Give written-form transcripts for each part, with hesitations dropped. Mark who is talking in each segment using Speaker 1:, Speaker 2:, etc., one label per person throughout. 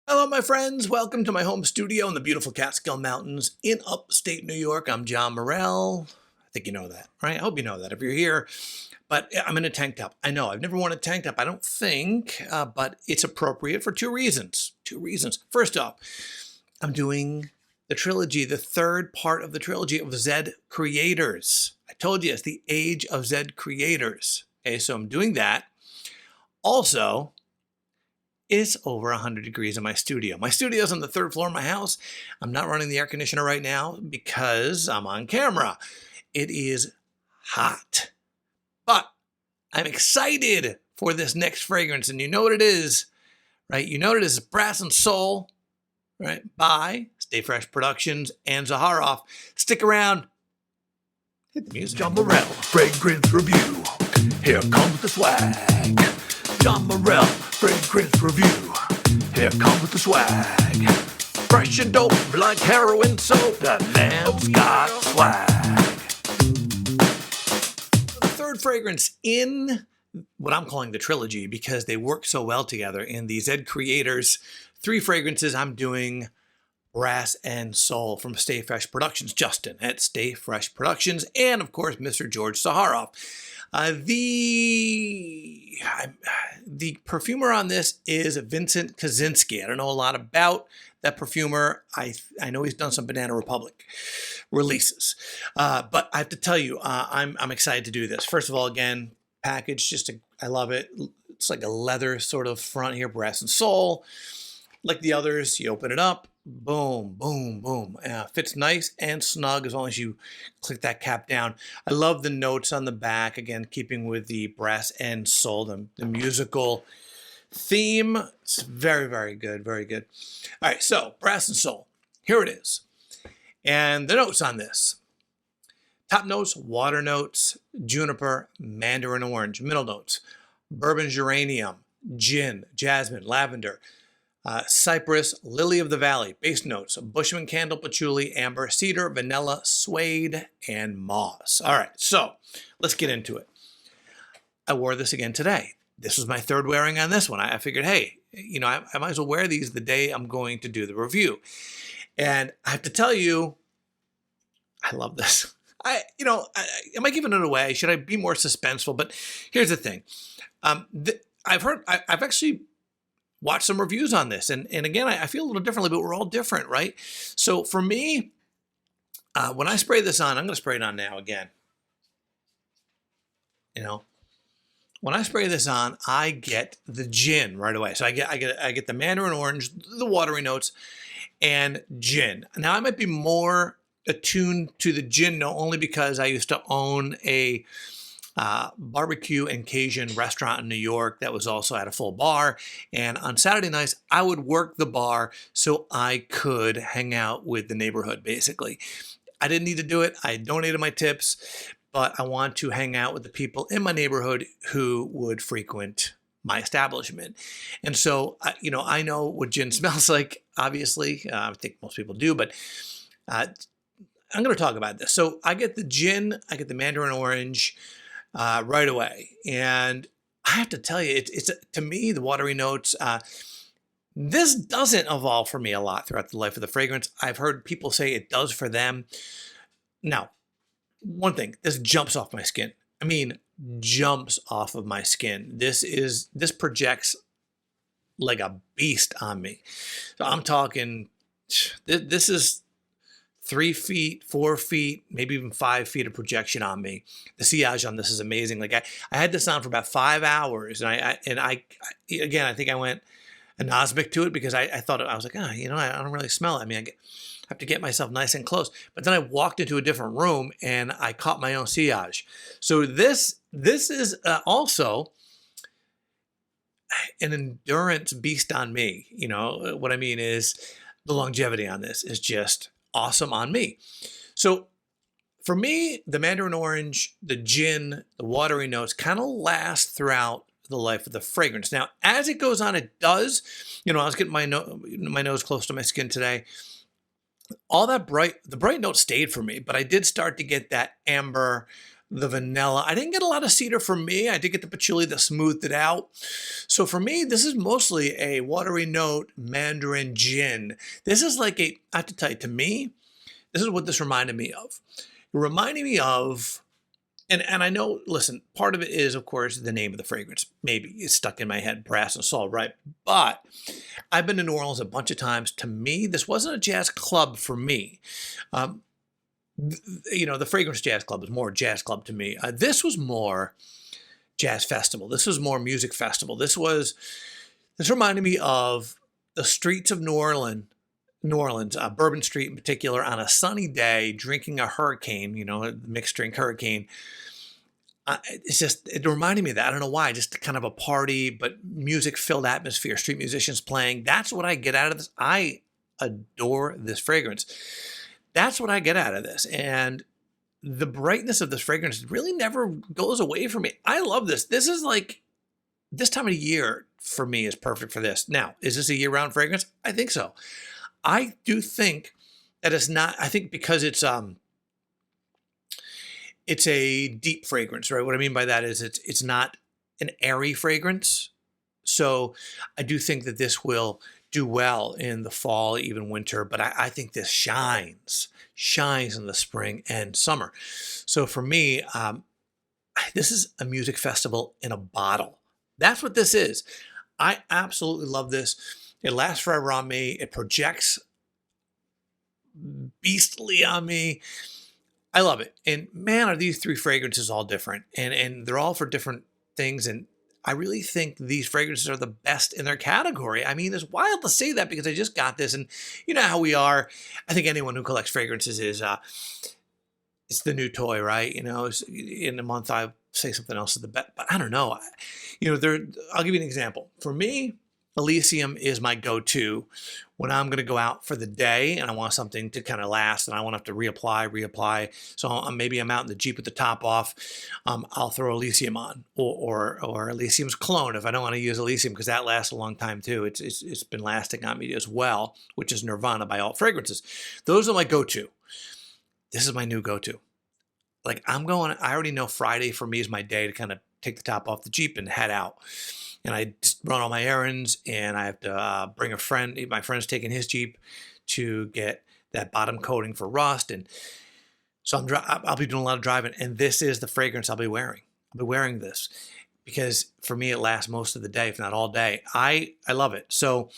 Speaker 1: Hello, my friends. Welcome to my home studio in the beautiful Catskill Mountains in upstate New York. I'm John Morrell. I think you know that, right? I hope you know that if you're here. But I'm in a tank top. I know I've never worn a tank top, I don't think, but it's appropriate for two reasons. Two reasons. First off, I'm doing the trilogy, the third part of the trilogy of Zed creators. I told you it's the age of Zed creators. Okay, so I'm doing that. Also, it's over 100 degrees in my studio. My studio's on the third floor of my house. I'm not running the air conditioner right now because I'm on camera. It is hot. But I'm excited for this next fragrance. And you know what it is, right? You know what it is. It's Brass and Soul, right? By Stay Fresh Productions and Zaharoff. Stick around. Hit the music.
Speaker 2: John Morrell, Fragrance Review. Here comes the swag. John Morrell, Fragrance Review. Here comes the swag. Fresh and dope like heroin soap. That man's got swag.
Speaker 1: The third fragrance in what I'm calling the trilogy because they work so well together in the Zed Creators. Three fragrances I'm doing. Brass and Soul from Stay Fresh Productions, Justin at Stay Fresh Productions, and of course, Mr. George Zaharoff. The perfumer on this is Vincent Kaczynski. I don't know a lot about that perfumer. I know he's done some Banana Republic releases, but I have to tell you, I'm excited to do this. First of all, again, package, I love it. It's like a leather sort of front here, Brass and Soul. Like the others, you open it up. Boom, boom, boom. Fits nice and snug as long as you click that cap down. I love the notes on the back. Again, keeping with the Brass and Soul, the musical theme. It's very, very good, very good. All right, so Brass and Soul. Here it is. And the notes on this. Top notes, water notes, juniper, mandarin orange. Middle notes, bourbon geranium, gin, jasmine, lavender, cypress, lily of the valley. Base notes, Bushman candle, patchouli, amber, cedar, vanilla, suede, and moss. All right, so let's get into it. I wore this again today. This was my third wearing on this one. I figured, hey, I might as well wear these the day I'm going to do the review. And I have to tell you, I love this. Am I giving it away? Should I be more suspenseful? But here's the thing. I've actually watch some reviews on this. And again, I feel a little differently, but we're all different, right? So for me, when I spray this on, I'm going to spray it on now again. When I spray this on, I get the gin right away. So I get the mandarin orange, the watery notes, and gin. Now I might be more attuned to the gin note only because I used to own a barbecue and Cajun restaurant in New York that was also at a full bar. And on Saturday nights, I would work the bar so I could hang out with the neighborhood, basically. I didn't need to do it. I donated my tips, but I want to hang out with the people in my neighborhood who would frequent my establishment. And so, I know what gin smells like, obviously. I think most people do, but I'm going to talk about this. So I get the gin, I get the mandarin orange, right away. And I have to tell you, it's to me, the watery notes, this doesn't evolve for me a lot throughout the life of the fragrance. I've heard people say it does for them. Now, one thing, this jumps off my skin. I mean, jumps off of my skin. This projects like a beast on me. So I'm talking, this is 3 feet, 4 feet, maybe even 5 feet of projection on me. The sillage on this is amazing. Like I had this on for about 5 hours, and I think I went anosmic to it because I thought I was like, I don't really smell it. I mean, I have to get myself nice and close. But then I walked into a different room and I caught my own sillage. So this is also an endurance beast on me. What I mean is the longevity on this is just awesome on me. So for me, the mandarin orange, the gin, the watery notes kind of last throughout the life of the fragrance. Now, as it goes on, it does. I was getting my nose close to my skin today. All that the bright note stayed for me, but I did start to get that amber, the vanilla. I didn't get a lot of cedar for me. I did get the patchouli that smoothed it out. So for me, this is mostly a watery note mandarin gin. This is like I have to tell you, to me, this is what this reminded me of. It reminded me of, and I know, listen, part of it is, of course, the name of the fragrance. Maybe it's stuck in my head, brass and salt, right? But I've been to New Orleans a bunch of times. To me, this wasn't a jazz club for me. Um, the Fragrance Jazz Club was more jazz club to me. This was more jazz festival. This was more music festival. This reminded me of the streets of New Orleans, Bourbon Street in particular, on a sunny day, drinking a hurricane, a mixed drink hurricane. It reminded me of that. I don't know why, just kind of a party, but music filled atmosphere, street musicians playing. That's what I get out of this. I adore this fragrance. That's what I get out of this. And the brightness of this fragrance really never goes away from me. I love this. This is like, this time of year for me is perfect for this. Now, is this a year-round fragrance? I think so. I do think that it's not, I think because it's a deep fragrance, right? What I mean by that is it's not an airy fragrance. So I do think that this will do well in the fall, even winter, but I think this shines in the spring and summer. So for me, this is a music festival in a bottle. That's what this is. I absolutely love this. It lasts forever on me. It projects beastly on me. I love it. And man, are these three fragrances all different. And they're all for different things. And I really think these fragrances are the best in their category. I mean, it's wild to say that because I just got this. And you know how we are. I think anyone who collects fragrances is, it's the new toy, right? In a month I say something else is the best. But I don't know. I'll give you an example. For me, Elysium is my go-to when I'm going to go out for the day and I want something to kind of last and I want to have to reapply. So maybe I'm out in the Jeep with the top off. I'll throw Elysium on or Elysium's clone if I don't want to use Elysium because that lasts a long time too. It's been lasting on me as well, which is Nirvana by Alt Fragrances. Those are my go-to. This is my new go-to. Like I already know Friday for me is my day to kind of take the top off the Jeep and head out. And I just run all my errands, and I have to bring a friend. My friend's taking his Jeep to get that bottom coating for rust, and so I'll be doing a lot of driving. And this is the fragrance I'll be wearing. I'll be wearing this because for me it lasts most of the day, if not all day. I love it. So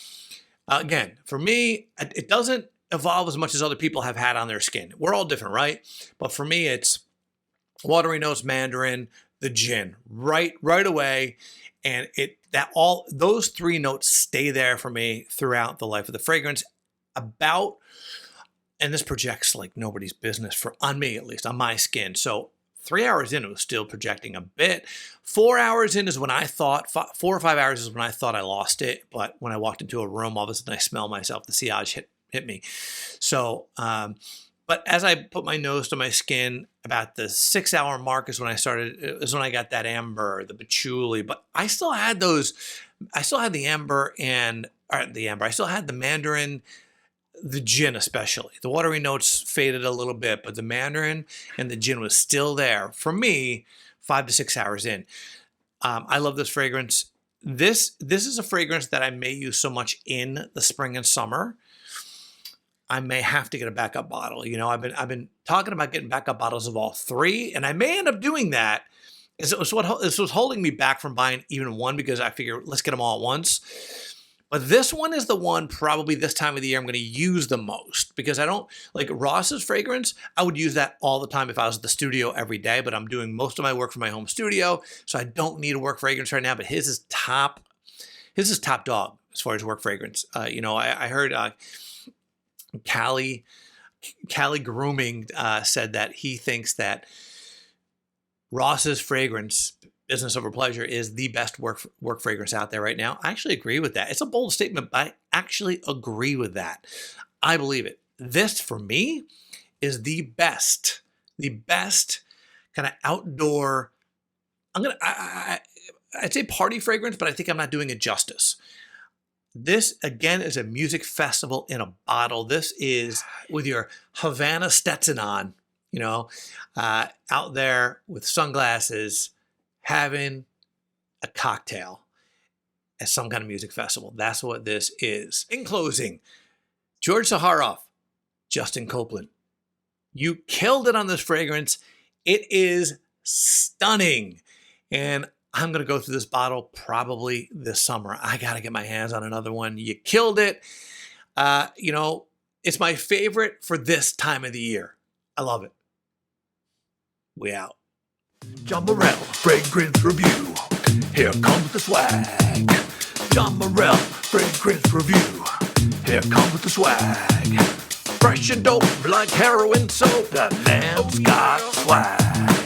Speaker 1: again, for me, it doesn't evolve as much as other people have had on their skin. We're all different, right? But for me, it's watery notes, mandarin, the gin, right away. And those three notes stay there for me throughout the life of the fragrance. And this projects like nobody's business on me, at least on my skin. So 3 hours in, it was still projecting a bit. 4 hours in is when I thought, 4 or 5 hours is when I thought I lost it. But when I walked into a room, all of a sudden I smell myself. The sillage hit me. So, but as I put my nose to my skin, about the 6 hour mark is when I got that amber, the patchouli, but I still had the amber I still had the mandarin, the gin especially. The watery notes faded a little bit, but the mandarin and the gin was still there for me 5 to 6 hours in. I love this fragrance. This is a fragrance that I may use so much in the spring and summer. I may have to get a backup bottle. I've been talking about getting backup bottles of all three, and I may end up doing that. This was holding me back from buying even one because I figure let's get them all at once. But this one is the one probably this time of the year I'm going to use the most because I don't like Ross's fragrance. I would use that all the time if I was at the studio every day, but I'm doing most of my work from my home studio, so I don't need a work fragrance right now. But his is top dog as far as work fragrance. I heard. Cali Grooming said that he thinks that Ross's fragrance, Business Over Pleasure, is the best work fragrance out there right now. I actually agree with that. It's a bold statement, but I actually agree with that. I believe it. This, for me, is the best kind of outdoor, I'd say party fragrance, but I think I'm not doing it justice. This, again, is a music festival in a bottle. This is with your Havana Stetson on. you know, out there with sunglasses, having a cocktail at some kind of music festival. That's what this is. In closing, George Zaharoff, Justin Copeland, you killed it on this fragrance. It is stunning. And I'm going to go through this bottle probably this summer. I got to get my hands on another one. You killed it. It's my favorite for this time of the year. I love it. We out.
Speaker 2: John Morrell, Fragrance Review. Here comes the swag. John Morrell, Fragrance Review. Here comes the swag. Fresh and dope like heroin soap. That man's got swag.